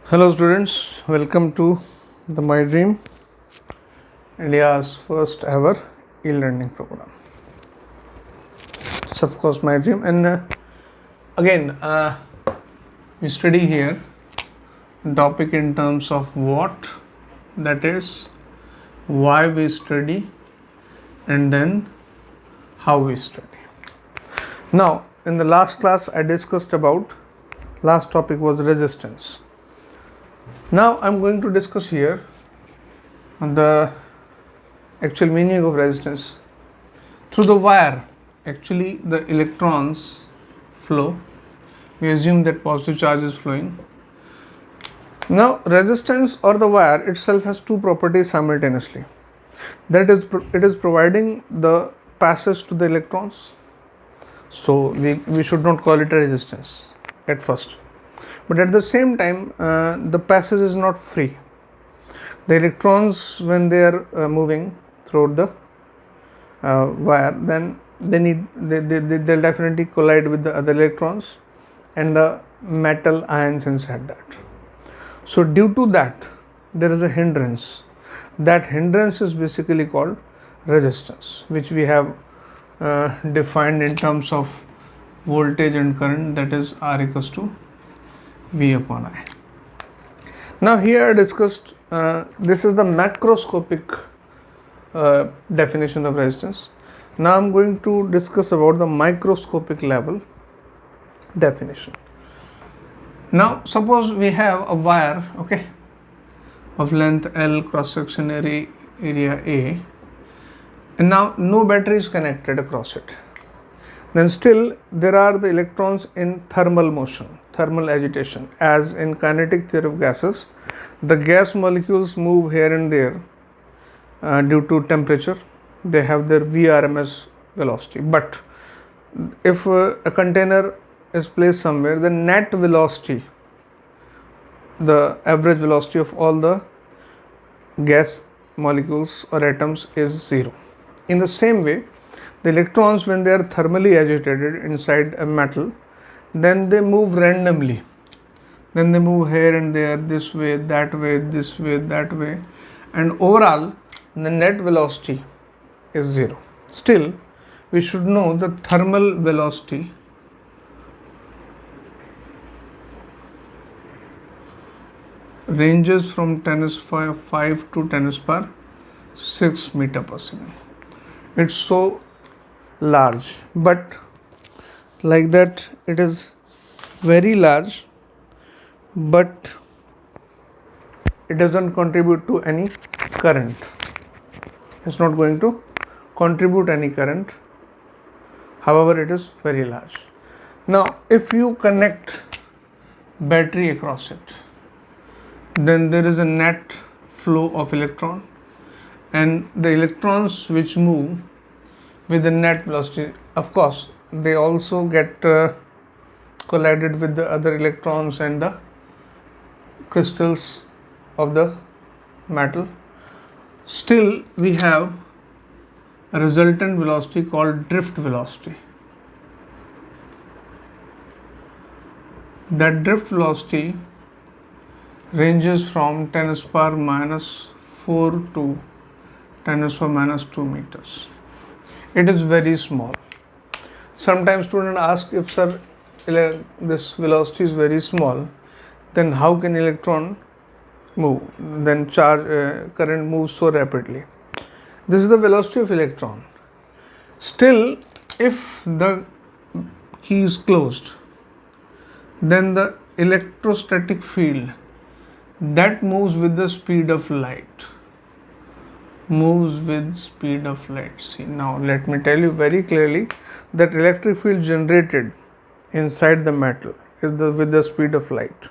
Hello students, welcome to the My Dream, India's first ever e-learning program. It's of course my dream, and again we study here topic in terms of what, that is why we study, and then how we study. Now in the last class I discussed about, last topic was resistance. Now I'm going to discuss here the actual meaning of resistance. Through the wire, actually the electrons flow. We assume that positive charge is flowing. Now resistance or the wire itself has two properties simultaneously. That is, it is providing the passage to the electrons. So we should not call it a resistance at first. But at the same time, the passage is not free. The electrons, when they are moving through the wire, then they'll definitely collide with the other electrons and the metal ions inside that. So due to that, there is a hindrance. That hindrance is basically called resistance, which we have defined in terms of voltage and current, that is R equals to V upon I. Now here I discussed, this is the macroscopic definition of resistance. Now I'm going to discuss about the microscopic level definition. Now suppose we have a wire, okay, of length L, cross section area A, and now no battery is connected across it. Then still there are the electrons in thermal motion, thermal agitation. As in kinetic theory of gases, the gas molecules move here and there due to temperature. They have their VRMS velocity. But if a container is placed somewhere, the net velocity, the average velocity of all the gas molecules or atoms is zero. In the same way, the electrons, when they are thermally agitated inside a metal, then they move randomly. Then they move here and there, this way, that way, this way, that way, and overall the net velocity is zero. Still, we should know the thermal velocity ranges from 10 is 5 to 10 is per 6 meter per second. It's so large, but like that it is very large, but it doesn't contribute to any current. It's not going to contribute any current. However, it is very large. Now if you connect battery across it, then there is a net flow of electron, and the electrons which move with the net velocity, of course they also get collided with the other electrons and the crystals of the metal. Still we have a resultant velocity called drift velocity. That drift velocity ranges from 10 is power minus 4 to 10 is power minus 2 meters. It is very small. Sometimes students ask, if sir, this velocity is very small, then how can electron move? Then current moves so rapidly. This is the velocity of electron. Still, if the key is closed, then the electrostatic field that moves with the speed of light. See, now let me tell you very clearly that electric field generated inside the metal is with the speed of light.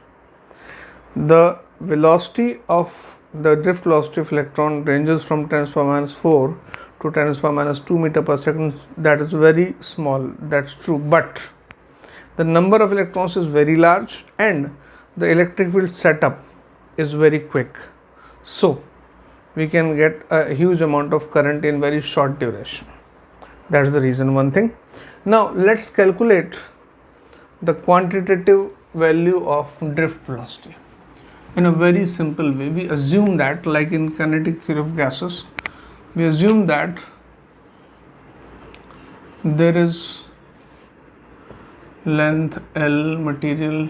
The velocity of the drift velocity of electron ranges from 10 to the power minus 4 to 10 to the power minus 2 meter per second. That is very small, that's true, but the number of electrons is very large and the electric field setup is very quick. So we can get a huge amount of current in very short duration. That's the reason, one thing. Now let's calculate the quantitative value of drift velocity. in a very simple way. We assume that, like in kinetic theory of gases, we assume that there is length L, material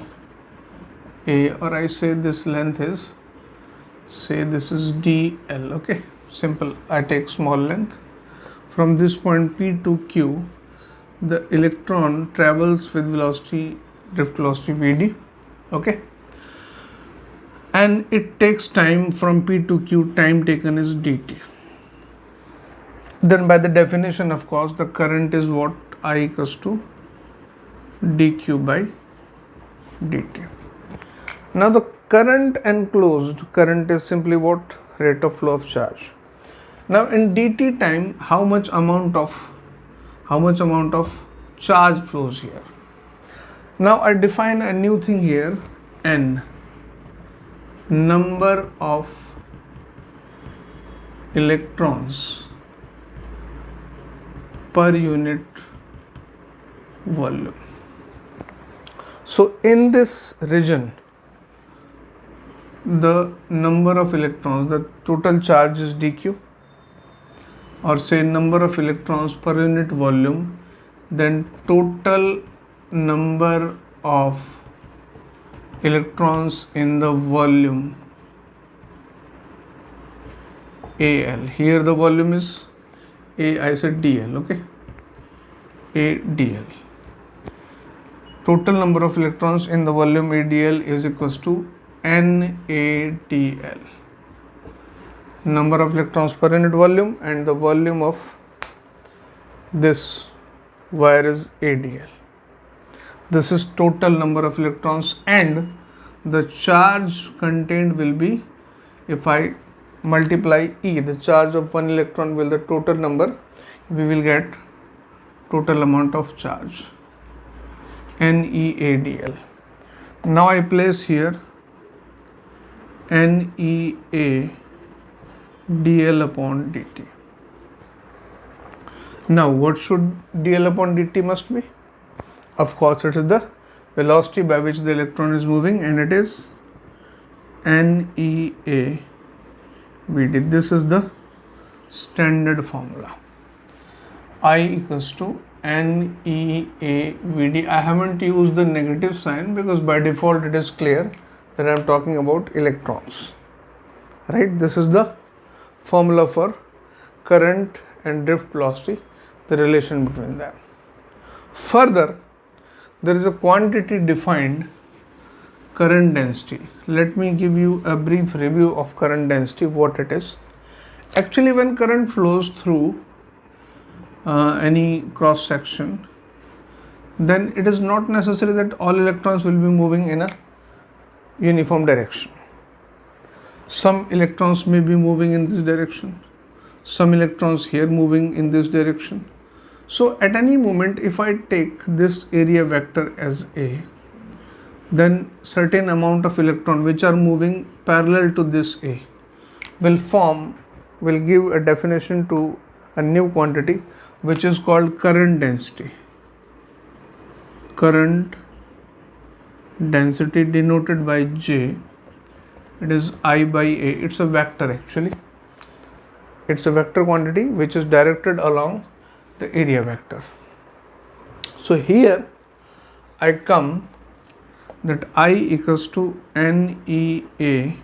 A, or I say this length is, say this is dl. Okay, simple. I take small length. From this point P to Q, the electron travels with velocity, drift velocity Vd. Okay, and it takes time from P to Q. Time taken is dt. Then by the definition, of course, the current is what? I equals to dq by dt. Now the current enclosed, current is simply what? Rate of flow of charge. Now in dt time, how much amount of charge flows here? Now I define a new thing here, n, number of electrons per unit volume. So in this region, the number of electrons, the total charge is dq, or say number of electrons per unit volume, then total number of electrons in the volume AL. Here the volume is A, I said dl, okay, A dl. Total number of electrons in the volume AdL is equals to NaDl. Number of electrons per unit volume, and the volume of this wire is AdL. This is total number of electrons, and the charge contained will be, if I multiply E, the charge of one electron will the total number, we will get total amount of charge, NeAdl. Now I place here NeAdl upon dt. Now what should dl upon dt must be? Of course it is the velocity by which the electron is moving, and it is NeAVd. This is the standard formula. I equals to NeAVd. I haven't used the negative sign because by default it is clear that I am talking about electrons. Right? This is the formula for current and drift velocity, the relation between them. Further, there is a quantity defined, current density. Let me give you a brief review of current density, what it is. Actually, when current flows through any cross section, then it is not necessary that all electrons will be moving in a uniform direction. Some electrons may be moving in this direction, some electrons here moving in this direction. So at any moment, if I take this area vector as A, then certain amount of electron which are moving parallel to this A will give a definition to a new quantity which is called current density. Current density denoted by J. It is I by A. It's a vector actually. It's a vector quantity which is directed along the area vector. So here I come that I equals to NeAVd.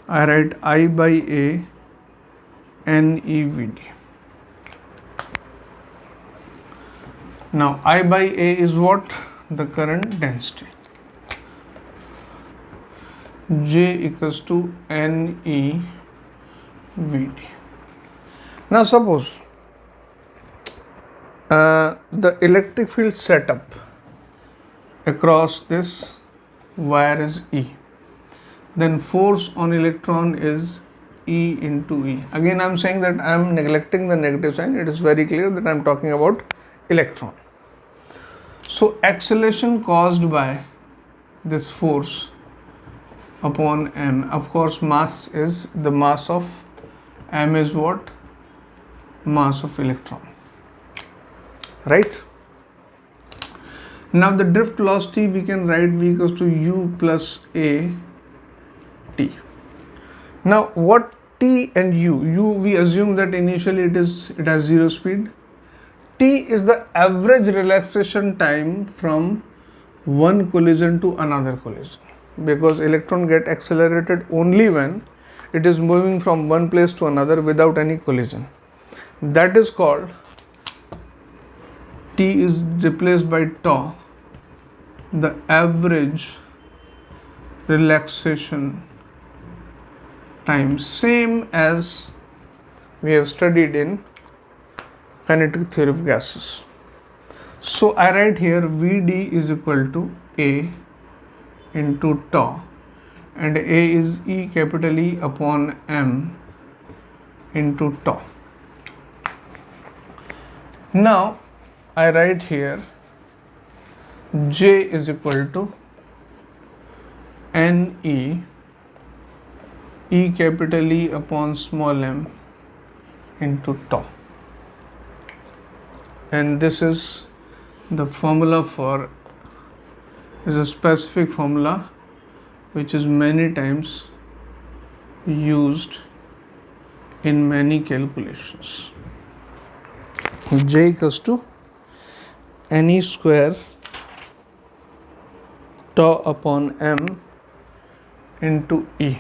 I write I by A NeVd. Now I by A is what? The current density. J equals to NeVd. Now suppose the electric field setup across this wire is E. Then force on electron is E into E. Again I am saying that I am neglecting the negative sign. It is very clear that I am talking about electron. So acceleration caused by this force upon m, of course mass is the mass of m is what? Mass of electron, right? Now the drift velocity we can write v equals to u plus a t. Now what t and u we assume that initially it has zero speed. T is the average relaxation time from one collision to another collision, because electron get accelerated only when it is moving from one place to another without any collision. That is called, T is replaced by tau, the average relaxation time, same as we have studied in kinetic theory of gases. So I write here Vd is equal to A into tau, and A is E capital E upon M into tau. Now I write here J is equal to Ne E capital E upon small m into tau, and this is the formula for, is a specific formula which is many times used in many calculations. J equals to Ne square tau upon m into E.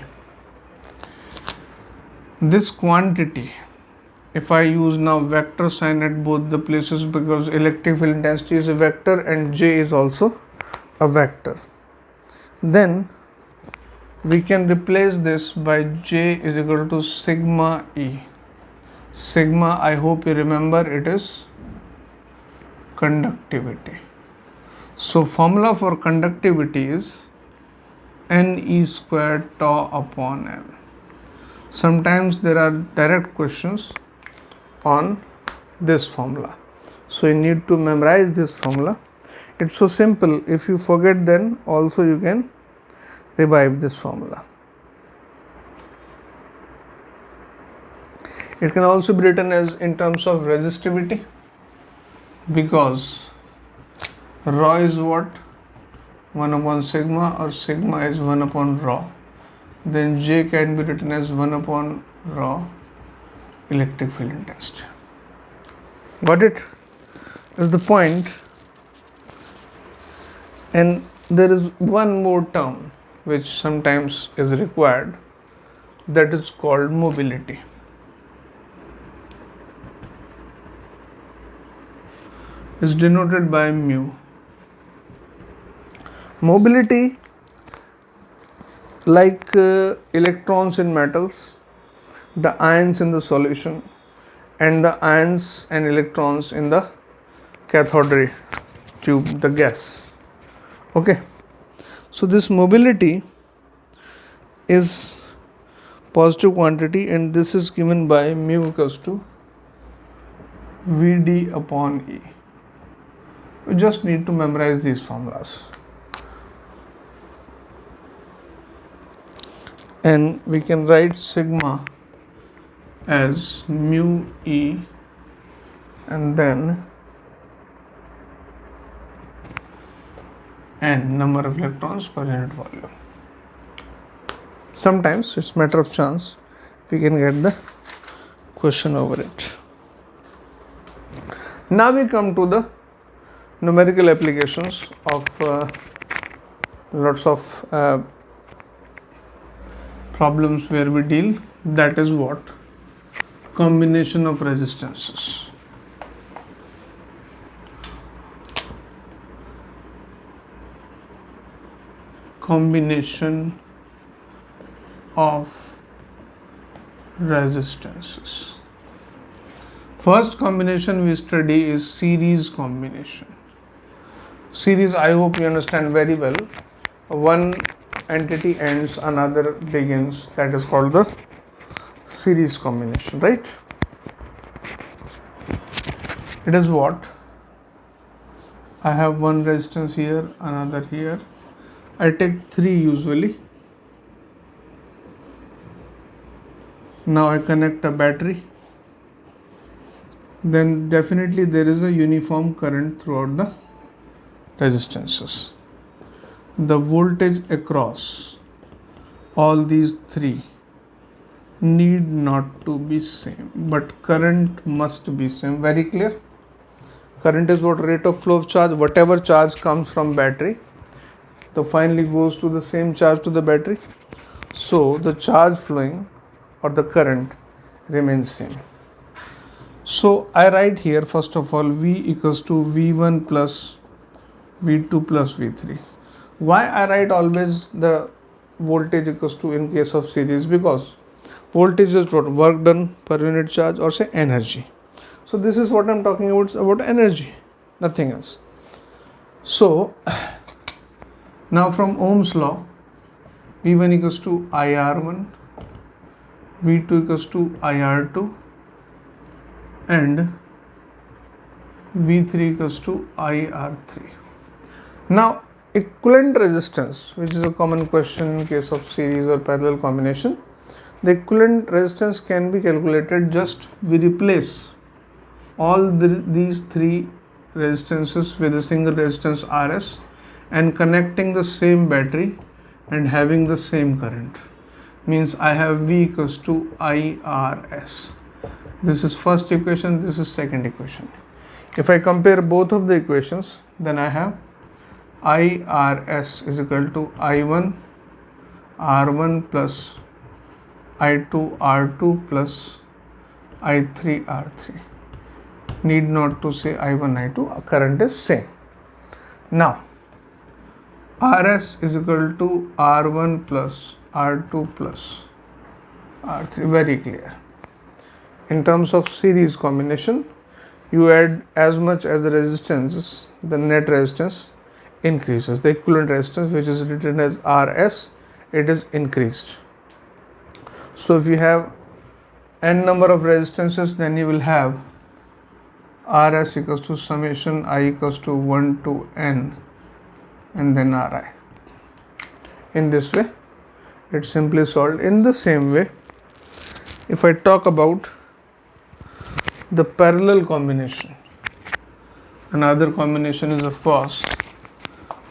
This quantity, if I use now vector sign at both the places, because electric field intensity is a vector and J is also a vector, then we can replace this by J is equal to sigma E. Sigma, I hope you remember, it is conductivity. So formula for conductivity is Ne squared tau upon m. Sometimes there are direct questions on this formula, so you need to memorize this formula. It's so simple. If you forget, then also you can revive this formula. It can also be written as in terms of resistivity, because rho is what? 1 upon sigma, or sigma is 1 upon rho. Then J can be written as 1 upon rho electric field intensity. Got it? Is the point. And there is one more term which sometimes is required, that is called mobility. Is denoted by mu. Mobility, like electrons in metals, the ions in the solution, and the ions and electrons in the cathode ray tube, the gas. Okay, so this mobility is positive quantity, and this is given by mu equals to Vd upon E. We just need to memorize these formulas. And we can write sigma as mu E, and then n, number of electrons per unit volume. Sometimes it's matter of chance we can get the question over it. Now we come to the numerical applications of lots of problems where we deal, that is what? Combination of resistances. Combination of resistances. First combination we study is series combination. Series, I hope you understand very well. One entity ends, another begins. That is called the series combination, right? It is what? I have one resistance here, another here. I take 3 usually. Now I connect a battery. Then definitely there is a uniform current throughout the resistances. The voltage across all these three need not to be same, but current must be same. Very clear? Current is what? Rate of flow of charge. Whatever charge comes from battery, the finally goes to the same charge to the battery. So the charge flowing or the current remains same. So I write here first of all V equals to V1 plus V2 plus V3. Why I write always the voltage equals to in case of series? Because voltage is what? Work done per unit charge, or say energy. So this is what I'm talking about energy, nothing else. So now from Ohm's law, V1 equals to IR1, V2 equals to IR2, and V3 equals to IR3. Now equivalent resistance, which is a common question in case of series or parallel combination, the equivalent resistance can be calculated. Just we replace all these three resistances with a single resistance Rs and connecting the same battery and having the same current. Means I have V equals to IRS. This is first equation, this is second equation. If I compare both of the equations, then I have IRS is equal to I1 R1 plus I2 R2 plus I3 R3. Need not to say I1 I2, current is same. Now RS is equal to R1 plus R2 plus R3. Very clear. In terms of series combination, you add as much as the resistance, the net resistance increases. The equivalent resistance, which is written as RS, it is increased. So if you have n number of resistances, then you will have RS equals to summation I equals to 1 to n and then Ri. In this way, it's simply solved. In the same way, if I talk about the parallel combination, another combination is of course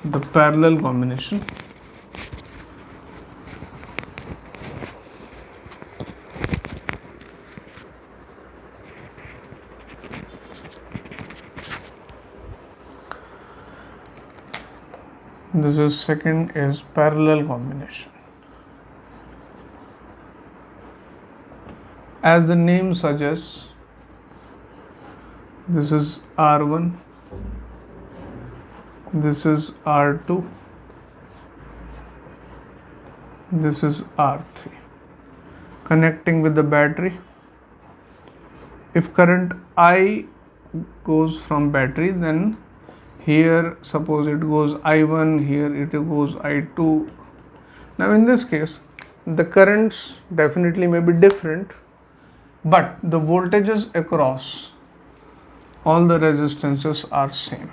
the parallel combination. This is second is parallel combination. As the name suggests, this is R1, this is R2, this is R3. Connecting with the battery. If current I goes from battery, then here suppose it goes I1, here it goes I2. Now in this case, the currents definitely may be different, but the voltages across all the resistances are same.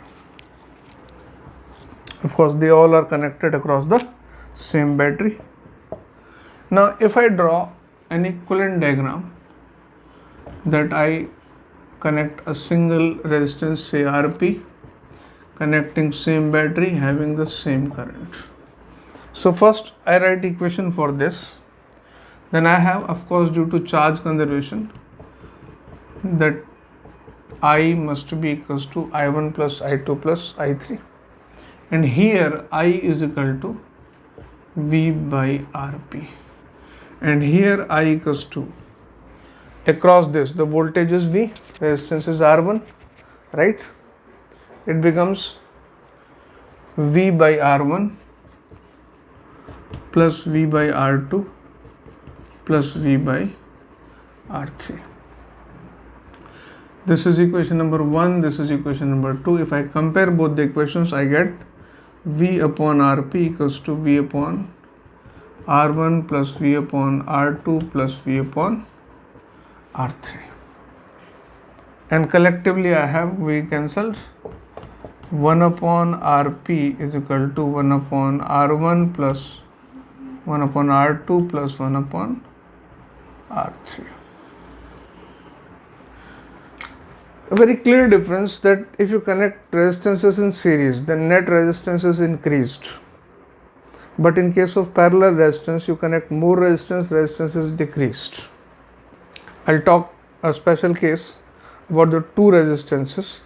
Of course, they all are connected across the same battery. Now if I draw an equivalent diagram that I connect a single resistance, say Rp, connecting same battery, having the same current. So first I write equation for this. Then I have, of course, due to charge conservation, that I must be equals to I1 plus I2 plus I3. And here I is equal to V by Rp. And here I equals to, across this, the voltage is V, resistance is R1, right? It becomes V by R1 plus V by R2 plus V by R3. This is equation number 1, this is equation number 2. If I compare both the equations, I get V upon Rp equals to V upon R1 plus V upon R2 plus V upon R3. And collectively I have V cancelled. 1 upon Rp is equal to 1 upon R1 plus 1 upon R2 plus 1 upon R3. a very clear difference that if you connect resistances in series, then net resistance is increased. But in case of parallel resistance, you connect more resistance, resistance is decreased. I'll talk a special case about the two resistances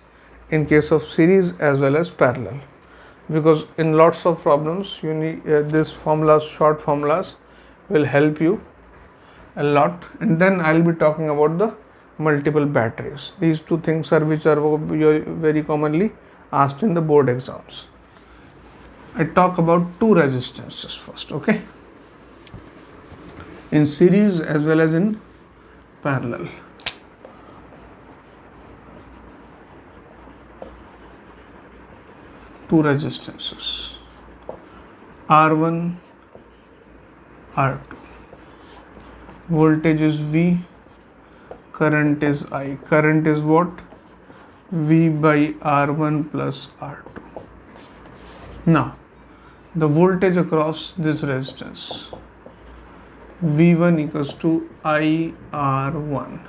in case of series as well as parallel, because in lots of problems you need this formulas, short formulas will help you a lot. And then I'll be talking about the multiple batteries. These two things are which are very commonly asked in the board exams. I talk about two resistances first, okay, in series as well as in parallel. Two resistances, R1, R2. Voltage is V, current is I. Current is what? V by R1 plus R2. Now, the voltage across this resistance, V1 equals to IR1.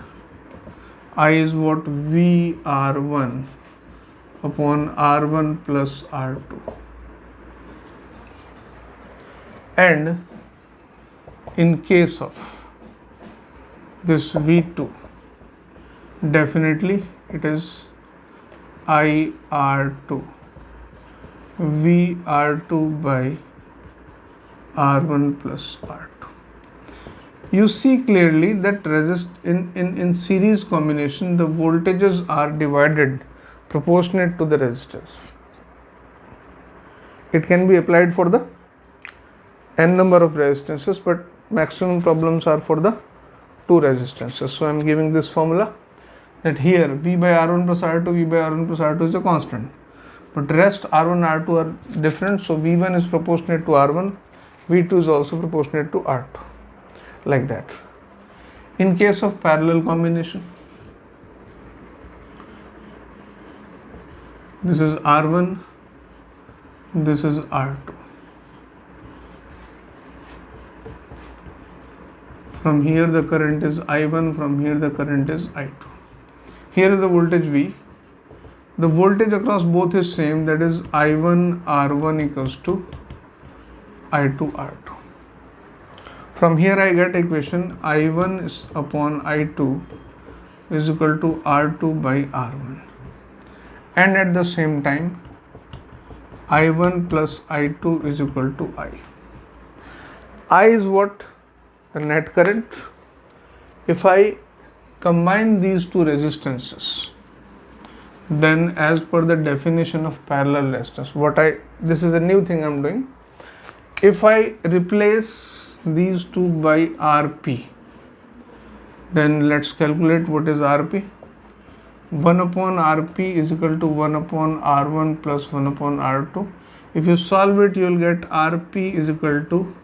I is what? VR1 upon R1 plus R2. And in case of this V2, definitely it is IR2, VR2 by R1 plus R2. You see clearly that in series combination, the voltages are divided proportionate to the resistors. It can be applied for the n number of resistances, but maximum problems are for the two resistances. So I am giving this formula that here V by R1 plus R2, V by R1 plus R2 is a constant, but rest R1, R2 are different. So V1 is proportionate to R1, V2 is also proportionate to R2, like that. In case of parallel combination, this is R1, this is R2. From here the current is I1, from here the current is I2. Here is the voltage V. The voltage across both is same, that is I1 R1 equals to I2 R2. From here I get equation I1 is upon I2 is equal to R2 by R1. And at the same time I1 plus I2 is equal to I. I is what? The net current. If I combine these two resistances, then as per the definition of parallel resistance, this is a new thing I am doing. If I replace these two by Rp, then let's calculate what is Rp. 1 upon Rp is equal to 1 upon R1 plus 1 upon R2. If you solve it, you will get Rp is equal to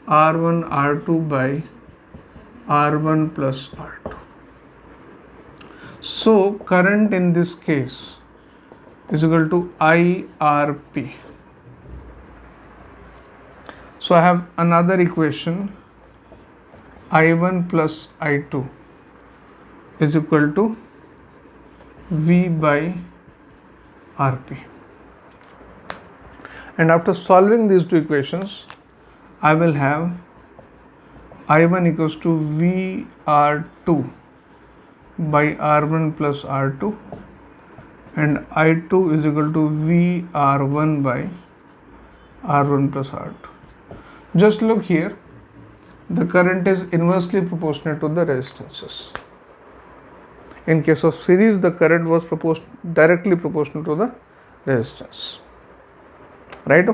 R1 R2 by R1 plus R2. So current in this case is equal to IRP. So I have another equation, I1 plus I2 is equal to V by Rp. And after solving these two equations, I will have I1 equals to VR2 by R1 plus R2 and I2 is equal to VR1 by R1 plus R2. Just look here, the current is inversely proportionate to the resistances. In case of series, the current was directly proportional to the resistance, right?